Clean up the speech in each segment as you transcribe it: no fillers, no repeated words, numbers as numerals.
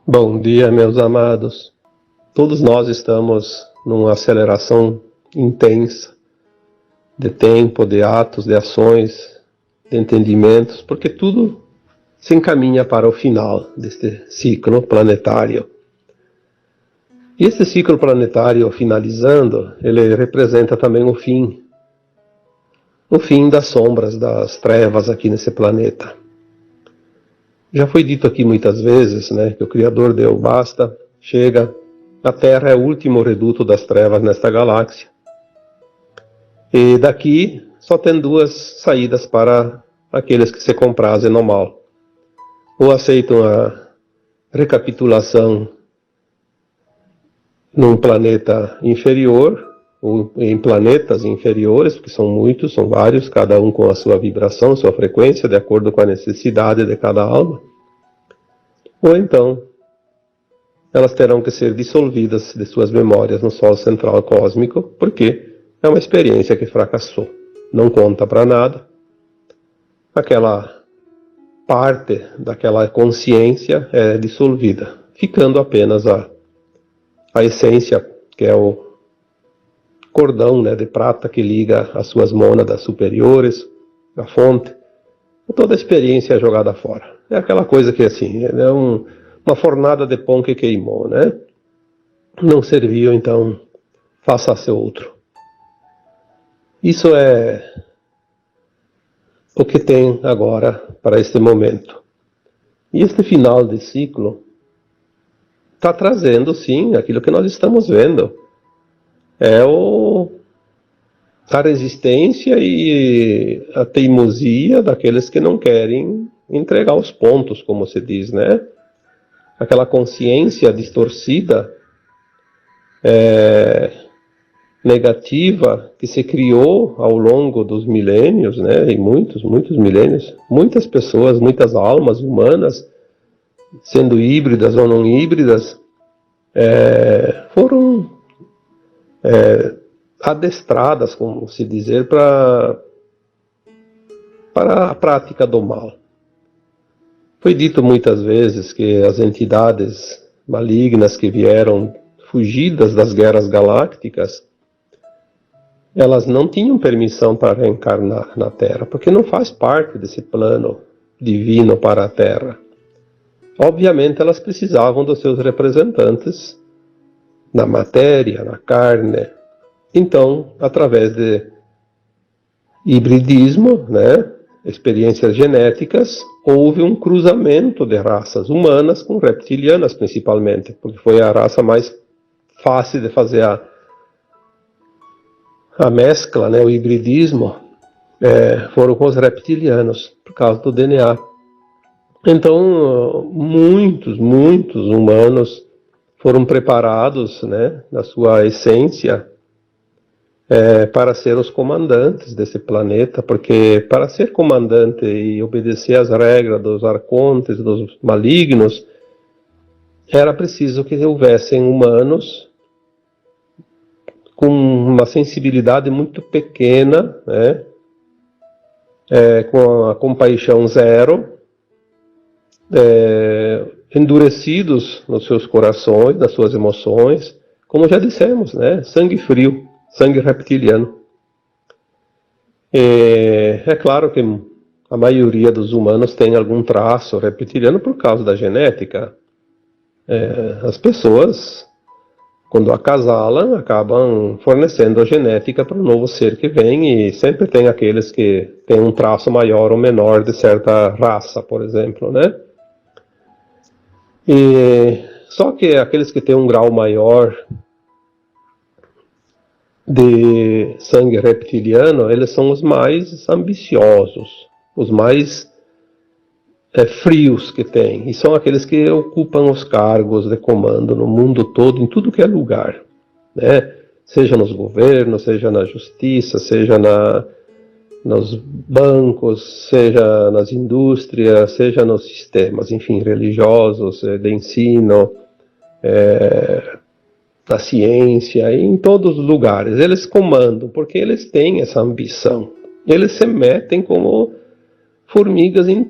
Bom dia, meus amados. Todos nós estamos numa aceleração intensa de tempo, de atos, de ações, de entendimentos, porque tudo se encaminha para o final deste ciclo planetário. E este ciclo planetário finalizando, ele representa também o fim das sombras, das trevas aqui nesse planeta. Já foi dito aqui muitas vezes, né, que o Criador deu basta, chega, a Terra é o último reduto das trevas nesta galáxia. E daqui só tem duas saídas para aqueles que se comprazem no mal. Ou aceitam a recapitulação num planeta inferior, ou em planetas inferiores, porque são muitos, são vários, cada um com a sua vibração, sua frequência, de acordo com a necessidade de cada alma. Ou então, elas terão que ser dissolvidas de suas memórias no Sol Central Cósmico, porque é uma experiência que fracassou. Não conta para nada. Aquela parte daquela consciência é dissolvida, ficando apenas a essência, que é o cordão, né, de prata que liga as suas mônadas superiores, a fonte. Toda a experiência é jogada fora. É aquela coisa que, assim, é uma fornada de pão que queimou, né? Não serviu, então faça-se outro. Isso é o que tem agora para este momento. E este final de ciclo está trazendo, sim, aquilo que nós estamos vendo. É a resistência e a teimosia daqueles que não querem entregar os pontos, como se diz, né? Aquela consciência distorcida, negativa, que se criou ao longo dos milênios, né? E muitos milênios, muitas pessoas, muitas almas humanas, sendo híbridas ou não híbridas, foram adestradas, como se dizer, para a prática do mal. Foi dito muitas vezes que as entidades malignas que vieram fugidas das guerras galácticas, elas não tinham permissão para reencarnar na Terra, porque não faz parte desse plano divino para a Terra. Obviamente elas precisavam dos seus representantes na matéria, na carne. Então, através de hibridismo, né, experiências genéticas, houve um cruzamento de raças humanas com reptilianas, principalmente, porque foi a raça mais fácil de fazer a mescla, né, o hibridismo, foram com os reptilianos, por causa do DNA. Então, muitos humanos foram preparados, né, na sua essência, para ser os comandantes desse planeta, porque para ser comandante e obedecer às regras dos arcontes, dos malignos, era preciso que houvessem humanos com uma sensibilidade muito pequena, né, com a compaixão zero, endurecidos nos seus corações, nas suas emoções, como já dissemos, né, sangue frio, sangue reptiliano. É claro que a maioria dos humanos tem algum traço reptiliano por causa da genética. As pessoas, quando acasalam, acabam fornecendo a genética para o novo ser que vem, e sempre tem aqueles que têm um traço maior ou menor de certa raça, por exemplo, né? Só que aqueles que têm um grau maior de sangue reptiliano, eles são os mais ambiciosos, os mais frios que tem, e são aqueles que ocupam os cargos de comando no mundo todo, em tudo que é lugar, né? Seja nos governos, seja na justiça, seja nos bancos, seja nas indústrias, seja nos sistemas, enfim, religiosos, de ensino, na ciência, em todos os lugares. Eles comandam, porque eles têm essa ambição. Eles se metem como formigas em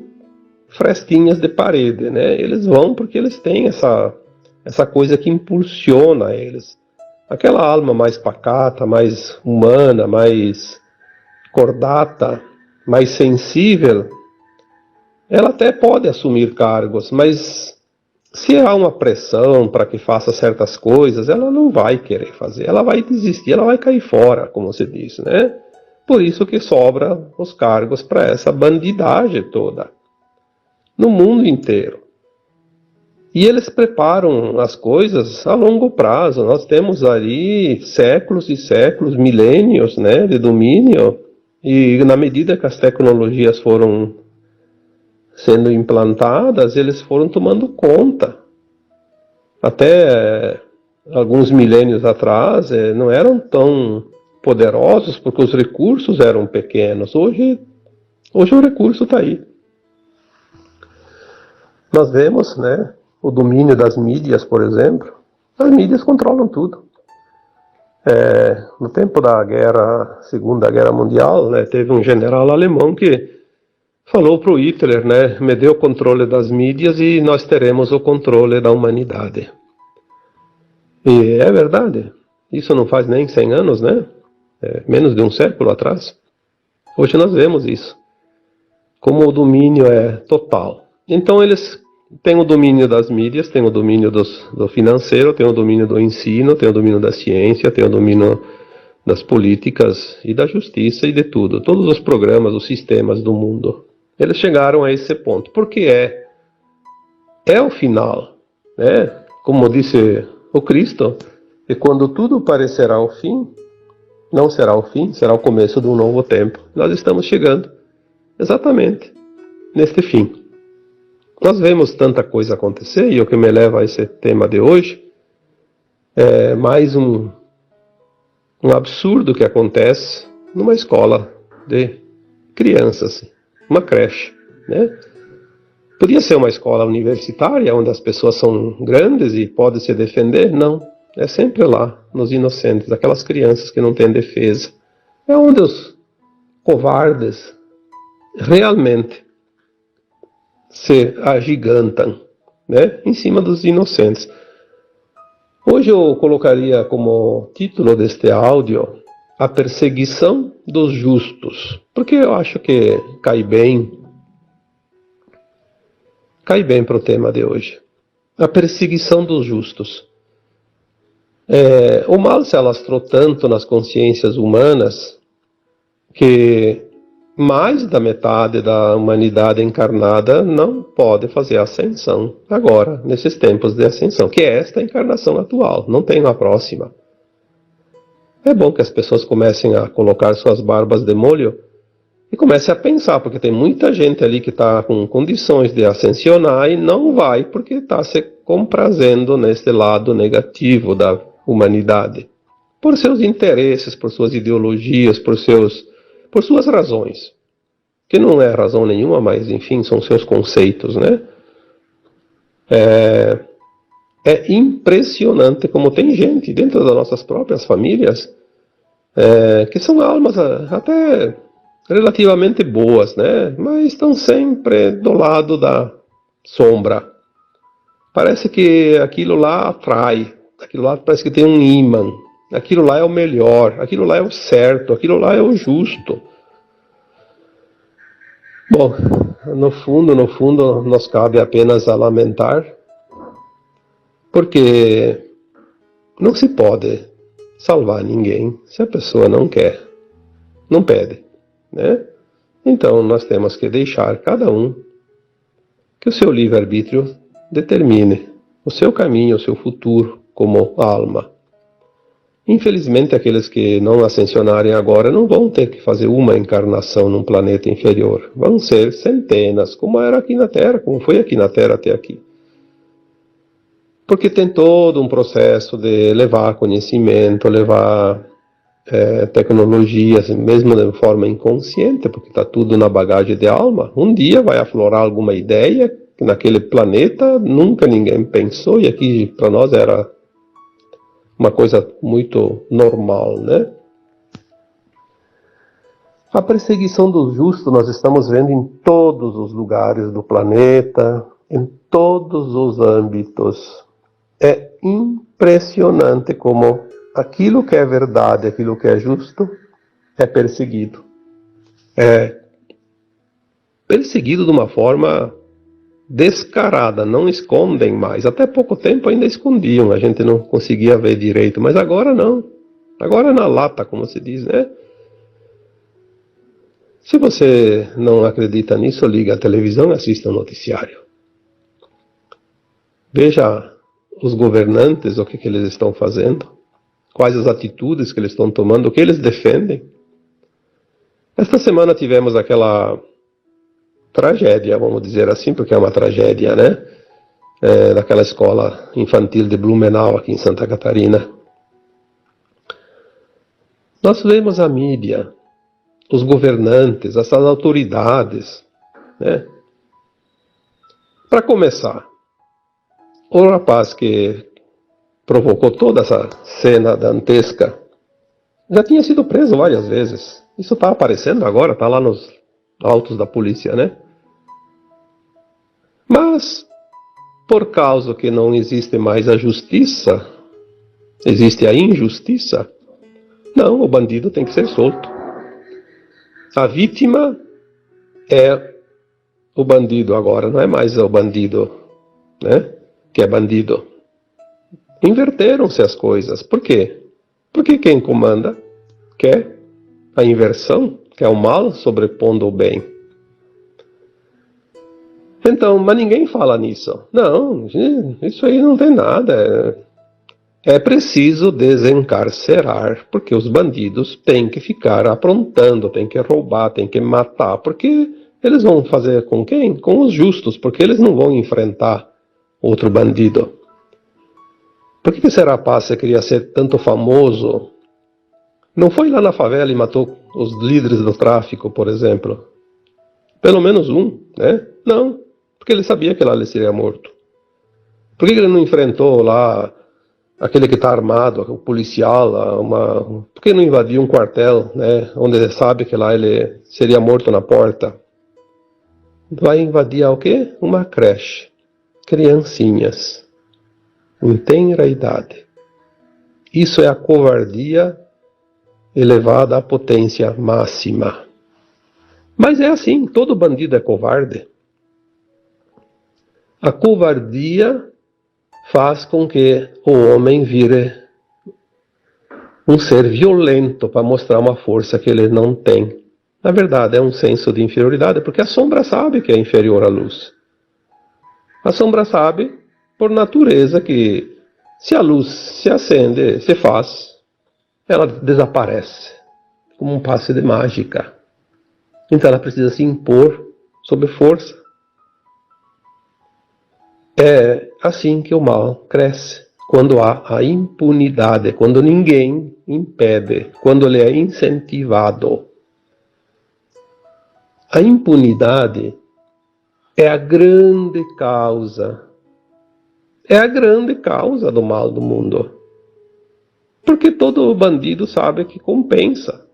frestinhas de parede, né? Eles vão porque eles têm essa coisa que impulsiona eles. Aquela alma mais pacata, mais humana, mais cordata, mais sensível, ela até pode assumir cargos, mas se há uma pressão para que faça certas coisas, ela não vai querer fazer, ela vai desistir, ela vai cair fora, como se diz, né? Por isso que sobra os cargos para essa bandidagem toda, no mundo inteiro. E eles preparam as coisas a longo prazo. Nós temos ali séculos e séculos, milênios, né, de domínio. E na medida que as tecnologias foram sendo implantadas, eles foram tomando conta. Até alguns milênios atrás, não eram tão poderosos porque os recursos eram pequenos. Hoje o recurso está aí. Nós vemos, né, o domínio das mídias, por exemplo. As mídias controlam tudo. No tempo da Segunda Guerra Mundial, né, teve um general alemão que falou para o Hitler, né, me dê o controle das mídias e nós teremos o controle da humanidade. E é verdade. Isso não faz nem 100 anos, né? Menos de um século atrás. Hoje nós vemos isso. Como o domínio é total. Então eles têm o domínio das mídias, têm o domínio do financeiro, têm o domínio do ensino, têm o domínio da ciência, têm o domínio das políticas e da justiça e de tudo. Todos os programas, os sistemas do mundo. Eles chegaram a esse ponto. Porque é o final, né? Como disse o Cristo, e quando tudo parecerá o fim, não será o fim, será o começo de um novo tempo. Nós estamos chegando exatamente neste fim. Nós vemos tanta coisa acontecer, e o que me leva a esse tema de hoje é mais um absurdo que acontece numa escola de crianças, uma creche, né? Podia ser uma escola universitária, onde as pessoas são grandes e podem se defender? Não. É sempre lá, nos inocentes, aquelas crianças que não têm defesa. É onde os covardes realmente se agigantam, né, em cima dos inocentes. Hoje eu colocaria como título deste áudio a perseguição dos justos, porque eu acho que cai bem para o tema de hoje. A perseguição dos justos. O mal se alastrou tanto nas consciências humanas que mais da metade da humanidade encarnada não pode fazer ascensão agora, nesses tempos de ascensão, que é esta encarnação atual, não tem uma próxima. É bom que as pessoas comecem a colocar suas barbas de molho e comecem a pensar, porque tem muita gente ali que está com condições de ascensionar e não vai porque está se comprazendo neste lado negativo da humanidade, por seus interesses, por suas ideologias, por suas razões, que não é razão nenhuma, mas enfim, são seus conceitos, né? É impressionante como tem gente dentro das nossas próprias famílias que são almas até relativamente boas, né? Mas estão sempre do lado da sombra. Parece que aquilo lá atrai, aquilo lá parece que tem um ímã, aquilo lá é o melhor, aquilo lá é o certo, aquilo lá é o justo. Bom, no fundo, nos cabe apenas a lamentar, porque não se pode salvar ninguém se a pessoa não quer, não pede, né? Então nós temos que deixar cada um que o seu livre-arbítrio determine o seu caminho, o seu futuro como alma. Infelizmente, aqueles que não ascensionarem agora não vão ter que fazer uma encarnação num planeta inferior. Vão ser centenas, como era aqui na Terra, como foi aqui na Terra até aqui. Porque tem todo um processo de levar conhecimento, levar tecnologias, mesmo de forma inconsciente, porque está tudo na bagagem de alma. Um dia vai aflorar alguma ideia que naquele planeta nunca ninguém pensou, e aqui para nós era uma coisa muito normal, né? A perseguição do justo nós estamos vendo em todos os lugares do planeta, em todos os âmbitos. É impressionante como aquilo que é verdade, aquilo que é justo, é perseguido. É perseguido de uma forma descarada, não escondem mais. Até pouco tempo ainda escondiam, a gente não conseguia ver direito, mas agora não. Agora é na lata, como se diz, né? Se você não acredita nisso, liga a televisão e assista o noticiário. Veja os governantes, o que eles estão fazendo, quais as atitudes que eles estão tomando, o que eles defendem. Esta semana tivemos aquela tragédia, vamos dizer assim, porque é uma tragédia, né? Daquela escola infantil de Blumenau, aqui em Santa Catarina. Nós vemos a mídia, os governantes, essas autoridades, né? Para começar, o rapaz que provocou toda essa cena dantesca já tinha sido preso várias vezes. Isso está aparecendo agora, está lá nos autos da polícia, né? Mas, por causa que não existe mais a justiça, existe a injustiça, não, o bandido tem que ser solto. A vítima é o bandido agora, não é mais o bandido, né, que é bandido. Inverteram-se as coisas. Por quê? Porque quem comanda quer a inversão, quer o mal sobrepondo o bem. Então, mas ninguém fala nisso. Não, isso aí não tem nada. É preciso desencarcerar, porque os bandidos têm que ficar aprontando, têm que roubar, têm que matar, porque eles vão fazer com quem? Com os justos, porque eles não vão enfrentar outro bandido. Por que esse rapaz queria ser tanto famoso? Não foi lá na favela e matou os líderes do tráfico, por exemplo? Pelo menos um, né? Não, porque ele sabia que lá ele seria morto. Por que ele não enfrentou lá aquele que está armado, o policial, por que não invadiu um quartel, né, onde ele sabe que lá ele seria morto na porta? Vai invadir o quê? Uma creche. Criancinhas. Em tenra idade. Isso é a covardia elevada à potência máxima. Mas é assim, todo bandido é covarde. A covardia faz com que o homem vire um ser violento para mostrar uma força que ele não tem. Na verdade, é um senso de inferioridade, porque a sombra sabe que é inferior à luz. A sombra sabe, por natureza, que se a luz se acende, se faz, ela desaparece, como um passe de mágica. Então ela precisa se impor sob força. É assim que o mal cresce, quando há a impunidade, quando ninguém impede, quando ele é incentivado. A impunidade é a grande causa do mal do mundo. Porque todo bandido sabe que compensa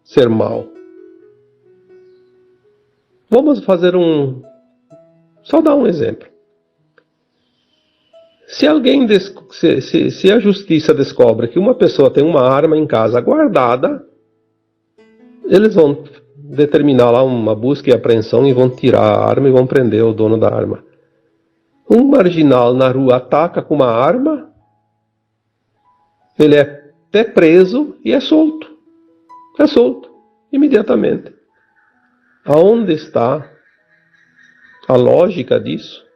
ser mal. Vamos fazer só dar um exemplo. Se a justiça descobre que uma pessoa tem uma arma em casa guardada, eles vão determinar lá uma busca e apreensão e vão tirar a arma e vão prender o dono da arma. Um marginal na rua ataca com uma arma, ele é até preso e é solto. É solto, imediatamente. Aonde está a lógica disso?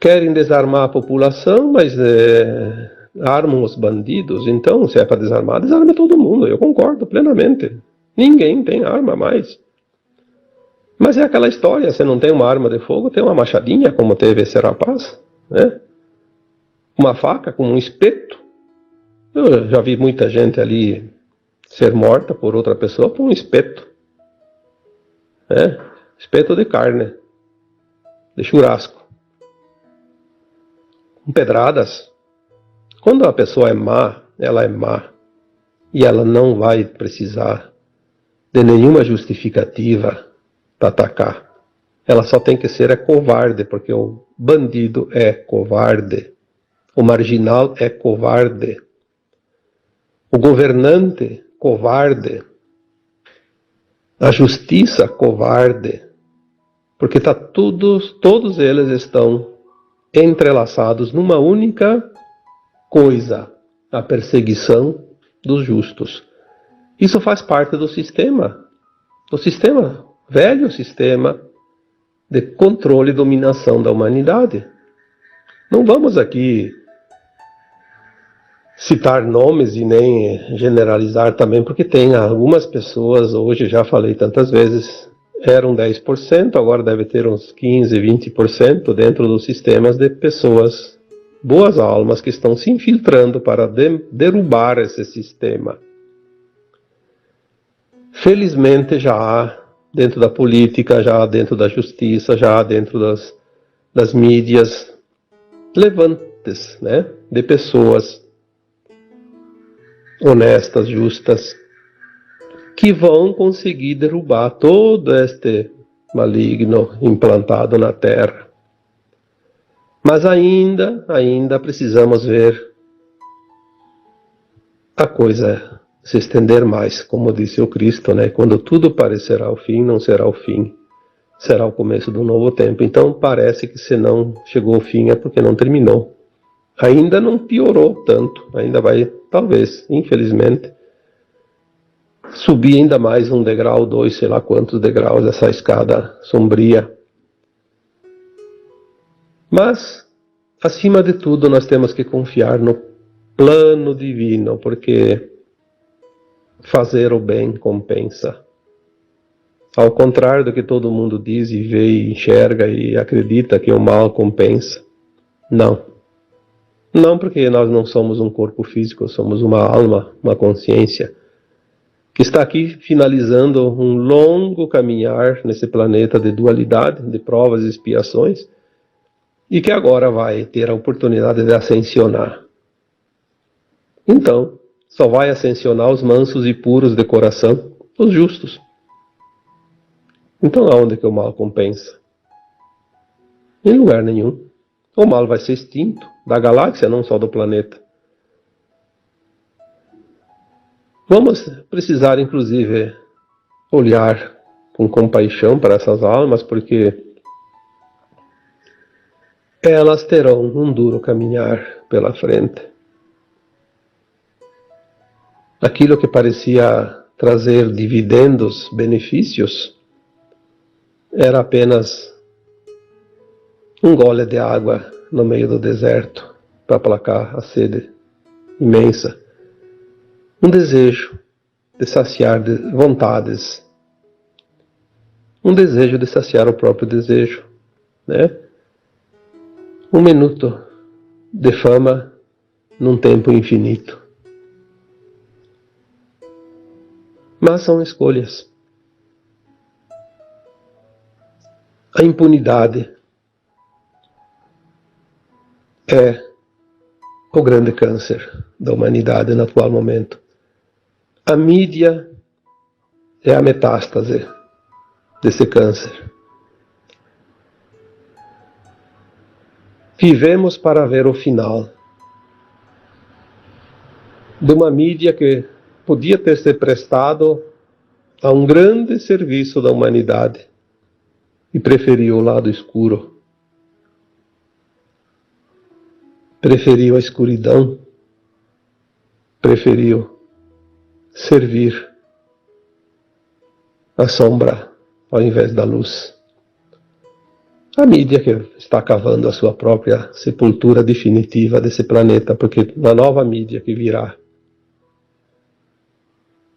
Querem desarmar a população, mas armam os bandidos. Então, se é para desarmar, desarma todo mundo. Eu concordo plenamente. Ninguém tem arma mais. Mas é aquela história, você não tem uma arma de fogo, tem uma machadinha, como teve esse rapaz, né? Uma faca com um espeto. Eu já vi muita gente ali ser morta por outra pessoa com um espeto. Né? Espeto de carne, de churrasco. Com pedradas. Quando a pessoa é má, ela é má. e ela não vai precisar de nenhuma justificativa para atacar. Ela só tem que ser covarde, porque o bandido é covarde, o marginal é covarde, o governante covarde, a justiça covarde, porque todos eles estão entrelaçados numa única coisa, a perseguição dos justos. Isso faz parte do sistema velho sistema de controle e dominação da humanidade. Não vamos aqui citar nomes e nem generalizar também, porque tem algumas pessoas, hoje já falei tantas vezes, eram 10%, agora deve ter uns 15, 20% dentro dos sistemas de pessoas, boas almas, que estão se infiltrando para derrubar esse sistema. Felizmente já há dentro da política, já há dentro da justiça, já há dentro das mídias, levantes, né, de pessoas honestas, justas, que vão conseguir derrubar todo este maligno implantado na Terra. Mas ainda precisamos ver a coisa se estender mais, como disse o Cristo, né? Quando tudo parecerá o fim, não será o fim, será o começo do novo tempo. Então parece que se não chegou ao fim é porque não terminou. Ainda não piorou tanto, ainda vai, talvez, infelizmente, subir ainda mais um degrau, 2, sei lá quantos degraus dessa escada sombria. Mas, acima de tudo, nós temos que confiar no plano divino, porque fazer o bem compensa. Ao contrário do que todo mundo diz e vê e enxerga e acredita que o mal compensa. Não. Não, porque nós não somos um corpo físico, somos uma alma, uma consciência, que está aqui finalizando um longo caminhar nesse planeta de dualidade, de provas e expiações, e que agora vai ter a oportunidade de ascensionar. Então, só vai ascensionar os mansos e puros de coração, os justos. Então, aonde que o mal compensa? Em lugar nenhum. O mal vai ser extinto da galáxia, não só do planeta. Vamos precisar, inclusive, olhar com compaixão para essas almas, porque elas terão um duro caminhar pela frente. Aquilo que parecia trazer dividendos, benefícios, era apenas um gole de água no meio do deserto para aplacar a sede imensa. Um desejo de saciar vontades. Um desejo de saciar o próprio desejo, né? Um minuto de fama num tempo infinito. Mas são escolhas. A impunidade é o grande câncer da humanidade no atual momento. A mídia é a metástase desse câncer. Vivemos para ver o final de uma mídia que podia ter se prestado a um grande serviço da humanidade e preferiu o lado escuro. Preferiu a escuridão, preferiu servir a sombra ao invés da luz. A mídia que está cavando a sua própria sepultura definitiva desse planeta, porque na nova mídia que virá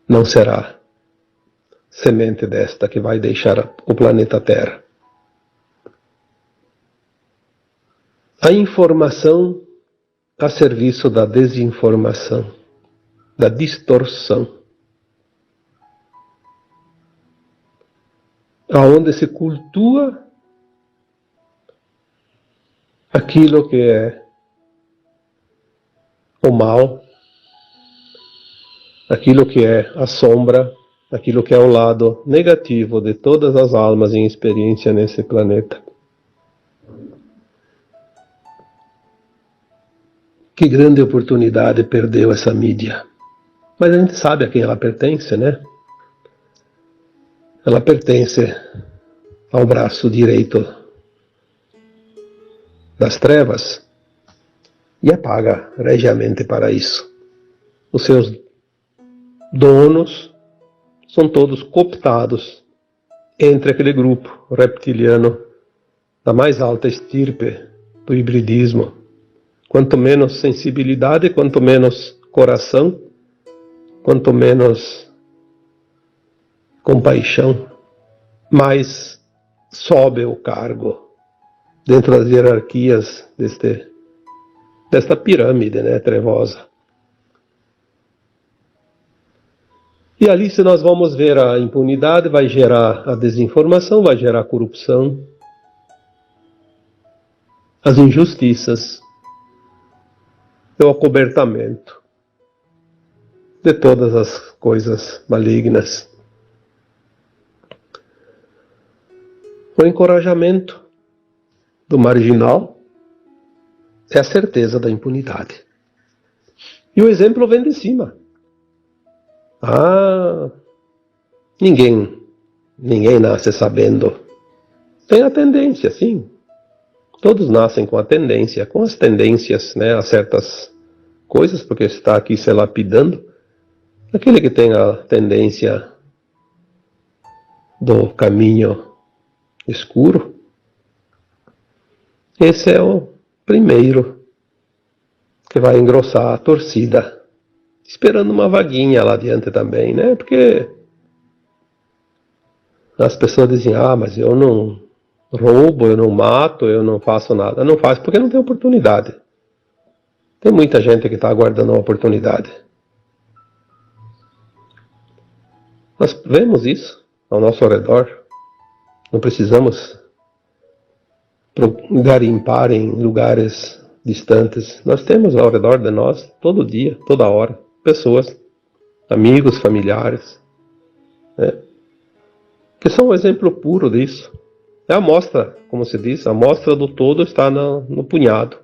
não será semente desta que vai deixar o planeta Terra. A informação a serviço da desinformação, da distorção, aonde se cultua aquilo que é o mal, aquilo que é a sombra, aquilo que é o lado negativo de todas as almas em experiência nesse planeta. Que grande oportunidade perdeu essa mídia. Mas a gente sabe a quem ela pertence, né? Ela pertence ao braço direito das trevas e é paga regiamente para isso. Os seus donos são todos cooptados entre aquele grupo reptiliano da mais alta estirpe do hibridismo. Quanto menos sensibilidade, quanto menos coração, quanto menos compaixão, mais sobe o cargo dentro das hierarquias desta pirâmide, né, trevosa. E ali, se nós vamos ver a impunidade, vai gerar a desinformação, vai gerar a corrupção, as injustiças, o acobertamento de todas as coisas malignas. O encorajamento do marginal é a certeza da impunidade. E o exemplo vem de cima. Ninguém nasce sabendo. Tem a tendência, sim. Todos nascem com a tendência, com as tendências, né, a certas coisas, porque está aqui se lapidando. Aquele que tem a tendência do caminho escuro, esse é o primeiro que vai engrossar a torcida, esperando uma vaguinha lá adiante também, né? Porque as pessoas dizem, mas eu não roubo, eu não mato, eu não faço nada. Não faz porque não tem oportunidade. Tem muita gente que está aguardando uma oportunidade. Nós vemos isso ao nosso redor. Não precisamos garimpar em lugares distantes. Nós temos ao redor de nós, todo dia, toda hora, pessoas, amigos, familiares, né, que são um exemplo puro disso. É a amostra, como se diz, a amostra do todo está no punhado.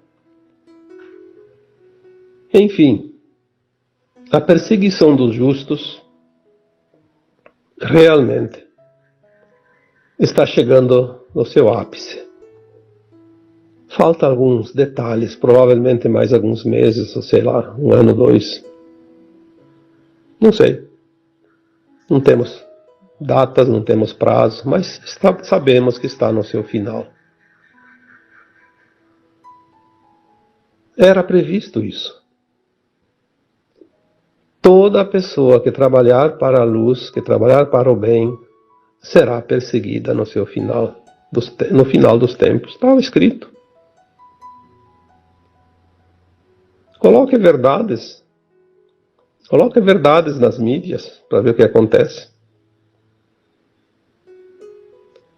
Enfim, a perseguição dos justos realmente está chegando no seu ápice. Falta alguns detalhes, provavelmente mais alguns meses, ou sei lá, 1 ano, 2. Não sei. Não temos datas, não temos prazo, mas sabemos que está no seu final. Era previsto isso. Toda pessoa que trabalhar para a luz, que trabalhar para o bem, será perseguida no seu final, no final dos tempos. Estava escrito. Coloque verdades nas mídias para ver o que acontece.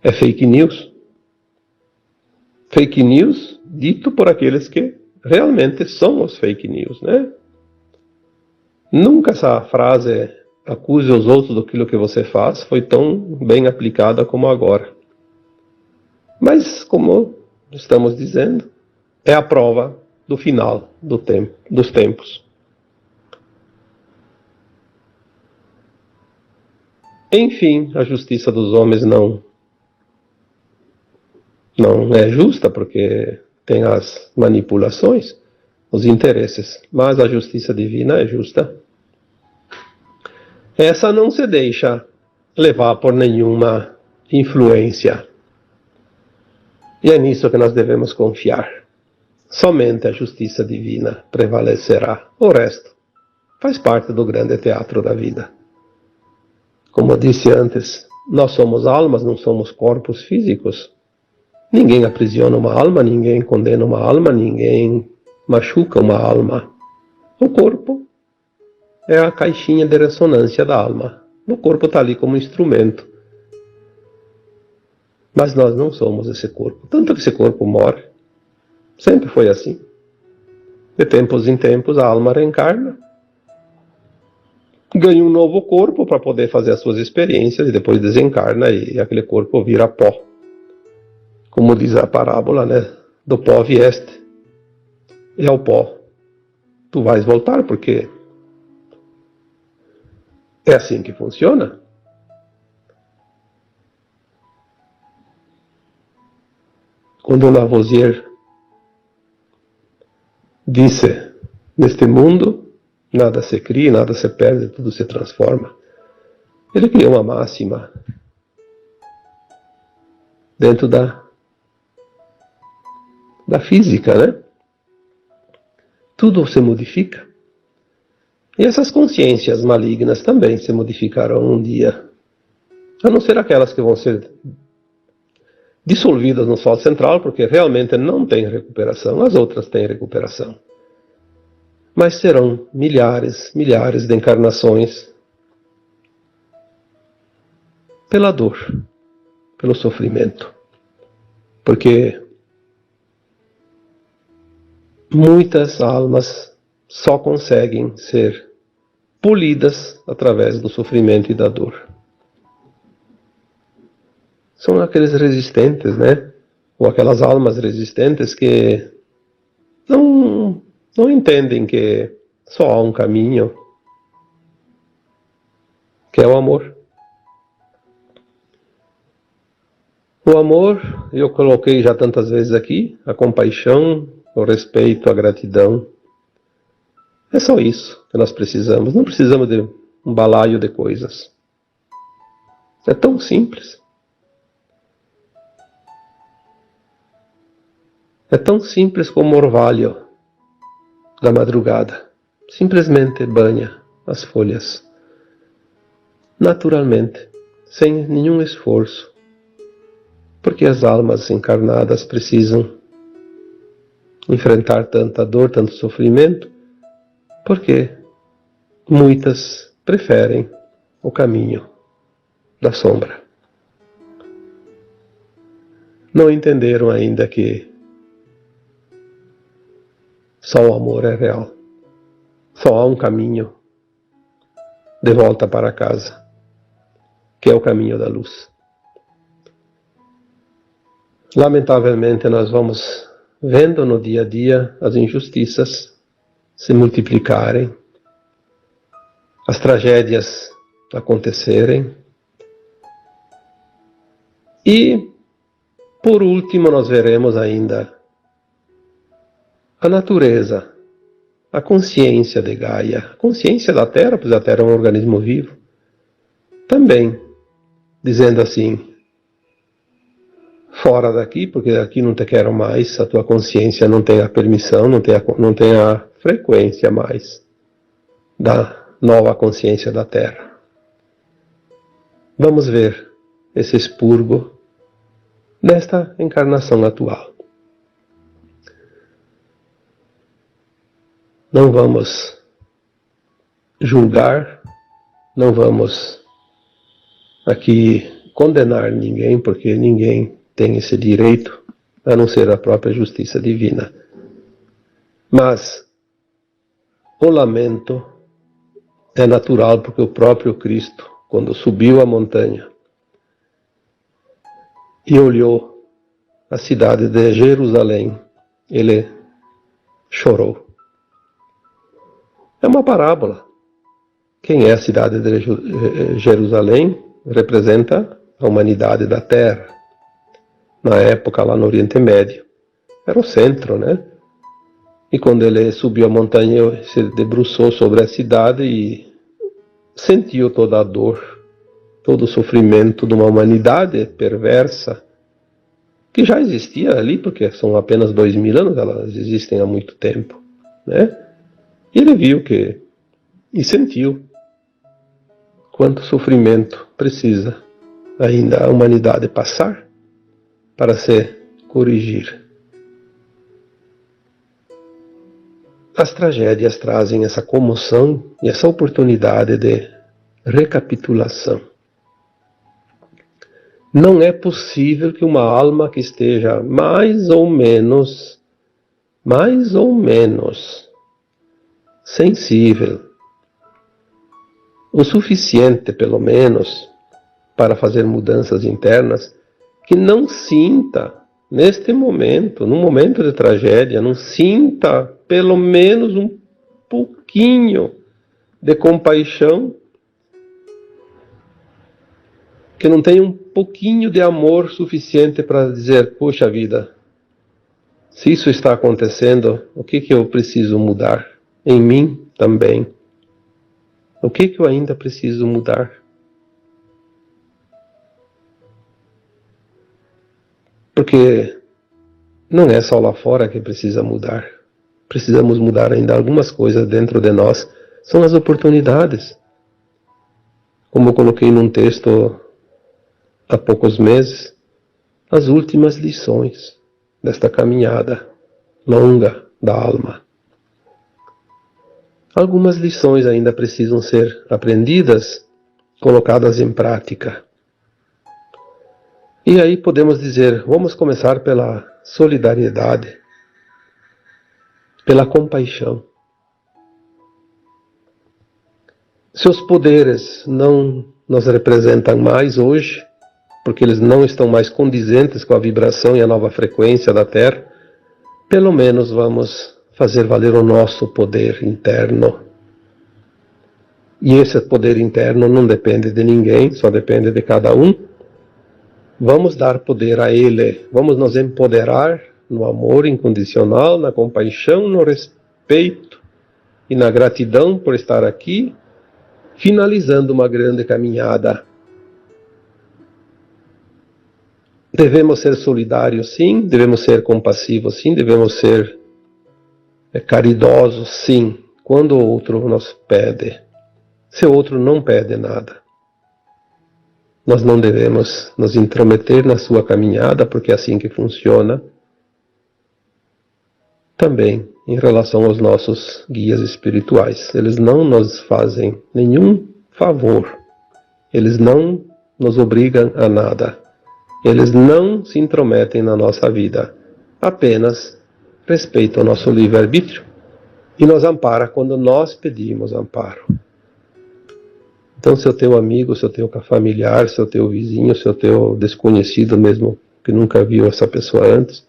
É fake news. Fake news dito por aqueles que realmente são os fake news, né? Nunca essa frase acuse os outros daquilo que você faz foi tão bem aplicada como agora. Mas, como estamos dizendo, é a prova do final dos tempos. Enfim, a justiça dos homens não é justa, porque tem as manipulações, os interesses, mas a justiça divina é justa. Essa não se deixa levar por nenhuma influência. E é nisso que nós devemos confiar. Somente a justiça divina prevalecerá. O resto faz parte do grande teatro da vida. Como eu disse antes, nós somos almas, não somos corpos físicos. Ninguém aprisiona uma alma, ninguém condena uma alma, ninguém machuca uma alma. O corpo é a caixinha de ressonância da alma. O corpo está ali como instrumento. Mas nós não somos esse corpo. Tanto que esse corpo morre. Sempre foi assim. De tempos em tempos a alma reencarna. ganha um novo corpo para poder fazer as suas experiências e depois desencarna e aquele corpo vira pó. Como diz a parábola, né? Do pó vieste, e ao pó tu vais voltar, porque é assim que funciona. Quando Lavoisier disse, neste mundo, nada se cria, nada se perde, tudo se transforma. Ele criou uma máxima dentro da física, né? Tudo se modifica. E essas consciências malignas também se modificarão um dia. A não ser aquelas que vão ser dissolvidas no Sol central, porque realmente não tem recuperação. As outras têm recuperação. Mas serão milhares de encarnações pela dor, pelo sofrimento. Porque muitas almas só conseguem ser polidas através do sofrimento e da dor. São aqueles resistentes, né? Ou aquelas almas resistentes que não entendem que só há um caminho, que é o amor. O amor, eu coloquei já tantas vezes aqui, a compaixão, o respeito, a gratidão. É só isso que nós precisamos. Não precisamos de um balaio de coisas. É tão simples. É tão simples como o orvalho da madrugada. Simplesmente banha as folhas. Naturalmente, sem nenhum esforço. Porque as almas encarnadas precisam enfrentar tanta dor, tanto sofrimento, porque muitas preferem o caminho da sombra. Não entenderam ainda que só o amor é real. Só há um caminho de volta para casa, que é o caminho da luz. Lamentavelmente, nós vamos vendo no dia a dia as injustiças se multiplicarem, as tragédias acontecerem. E, por último, nós veremos ainda a natureza, a consciência de Gaia, a consciência da Terra, pois a Terra é um organismo vivo, também dizendo assim: fora daqui, porque aqui não te quero mais, a tua consciência não tem a permissão, não tem a frequência mais da nova consciência da Terra. Vamos ver esse expurgo nesta encarnação atual. Não vamos julgar, não vamos aqui condenar ninguém, porque ninguém tem esse direito, a não ser a própria justiça divina. Mas o lamento é natural, porque o próprio Cristo, quando subiu a montanha e olhou a cidade de Jerusalém, ele chorou. É uma parábola. Quem é a cidade de Jerusalém? Representa a humanidade da Terra. Na época, lá no Oriente Médio. Era o centro, né? E quando ele subiu a montanha, se debruçou sobre a cidade e sentiu toda a dor, todo o sofrimento de uma humanidade perversa, que já existia ali, porque são apenas 2000 anos, elas existem há muito tempo, né? E ele viu e sentiu quanto sofrimento precisa ainda a humanidade passar para se corrigir. As tragédias trazem essa comoção e essa oportunidade de recapitulação. Não é possível que uma alma que esteja mais ou menos sensível o suficiente, pelo menos, para fazer mudanças internas, que não sinta, neste momento, num momento de tragédia, não sinta pelo menos um pouquinho de compaixão, que não tenha um pouquinho de amor suficiente para dizer, poxa vida, se isso está acontecendo, o que eu preciso mudar? Em mim também. O que eu ainda preciso mudar? Porque não é só lá fora que precisa mudar. Precisamos mudar ainda algumas coisas dentro de nós. São as oportunidades. Como eu coloquei num texto há poucos meses, as últimas lições desta caminhada longa da alma. Algumas lições ainda precisam ser aprendidas, colocadas em prática. E aí podemos dizer, vamos começar pela solidariedade, pela compaixão. Seus poderes não nos representam mais hoje, porque eles não estão mais condizentes com a vibração e a nova frequência da Terra. Pelo menos vamos fazer valer o nosso poder interno. E esse poder interno não depende de ninguém, só depende de cada um. Vamos dar poder a ele, vamos nos empoderar no amor incondicional, na compaixão, no respeito e na gratidão por estar aqui, finalizando uma grande caminhada. Devemos ser solidários, sim, devemos ser compassivos, sim, devemos ser caridosos, sim, quando o outro nos pede. Se o outro não pede nada, nós não devemos nos intrometer na sua caminhada, porque é assim que funciona. Também em relação aos nossos guias espirituais. Eles não nos fazem nenhum favor. Eles não nos obrigam a nada. Eles não se intrometem na nossa vida. Apenas respeitam o nosso livre-arbítrio e nos ampara quando nós pedimos amparo. Então, se o teu amigo, se o teu familiar, se o teu vizinho, se o teu desconhecido mesmo, que nunca viu essa pessoa antes,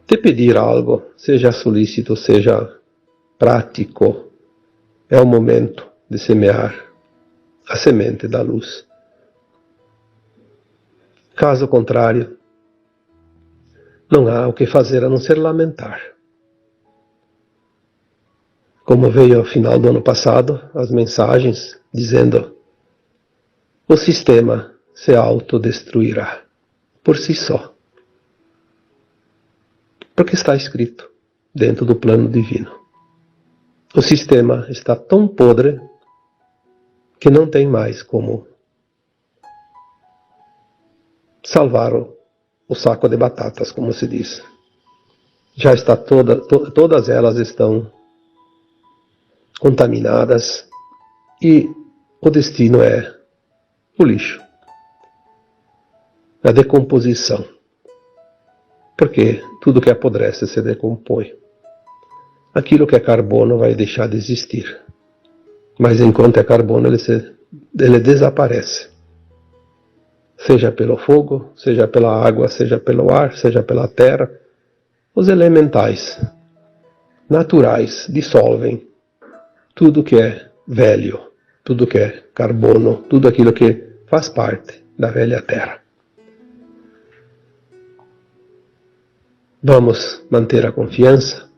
te pedir algo, seja solícito, seja prático, é o momento de semear a semente da luz. Caso contrário, não há o que fazer a não ser lamentar. Como veio ao final do ano passado, as mensagens dizendo: o sistema se autodestruirá por si só. Porque está escrito dentro do plano divino. O sistema está tão podre que não tem mais como salvar o saco de batatas, como se diz. Já está todas elas estão contaminadas e o destino é o lixo, a decomposição. Porque tudo que apodrece se decompõe. Aquilo que é carbono vai deixar de existir. Mas enquanto é carbono, ele desaparece. Seja pelo fogo, seja pela água, seja pelo ar, seja pela terra. Os elementais naturais dissolvem tudo que é velho, tudo que é carbono, tudo aquilo que faz parte da velha terra. Vamos manter a confiança,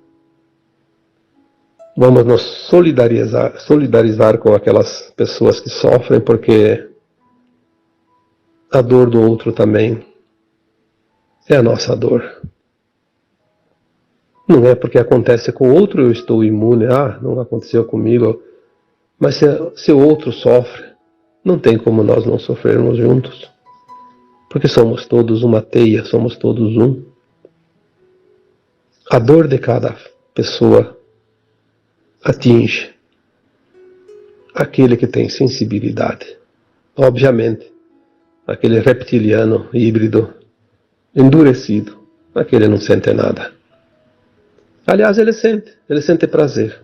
vamos nos solidarizar com aquelas pessoas que sofrem, porque a dor do outro também é a nossa dor. Não é porque acontece com o outro eu estou imune, não aconteceu comigo, mas se o outro sofre, não tem como nós não sofrermos juntos, porque somos todos uma teia, somos todos um. A dor de cada pessoa atinge aquele que tem sensibilidade. Obviamente, aquele reptiliano híbrido, endurecido, aquele não sente nada. Aliás, ele sente prazer.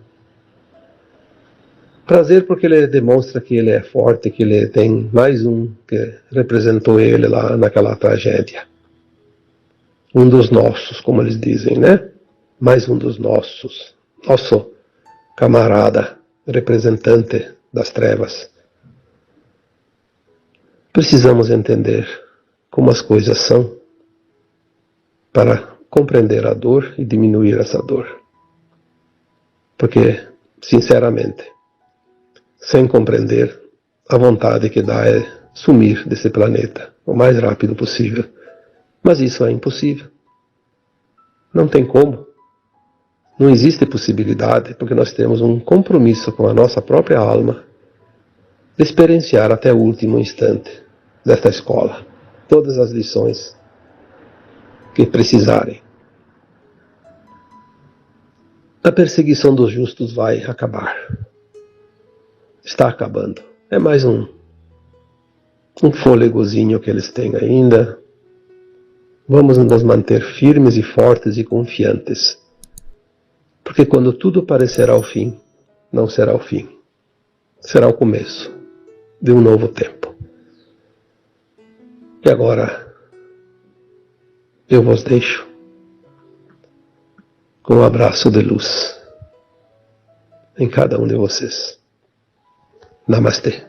Prazer porque ele demonstra que ele é forte, que ele tem mais um que representou ele lá naquela tragédia. Um dos nossos, como eles dizem, né? Mais um dos nossos. Nosso camarada, representante das trevas. Precisamos entender como as coisas são para compreender a dor e diminuir essa dor. Porque, sinceramente, sem compreender, a vontade que dá é sumir desse planeta o mais rápido possível. Mas isso é impossível. Não tem como. Não existe possibilidade, porque nós temos um compromisso com a nossa própria alma de experienciar até o último instante desta escola todas as lições que precisarem. A perseguição dos justos vai acabar. Está acabando. É mais um fôlegozinho que eles têm ainda. Vamos nos manter firmes e fortes e confiantes. Porque quando tudo parecerá o fim, não será o fim. Será o começo de um novo tempo. E agora, eu vos deixo com um abraço de luz em cada um de vocês. Namastê.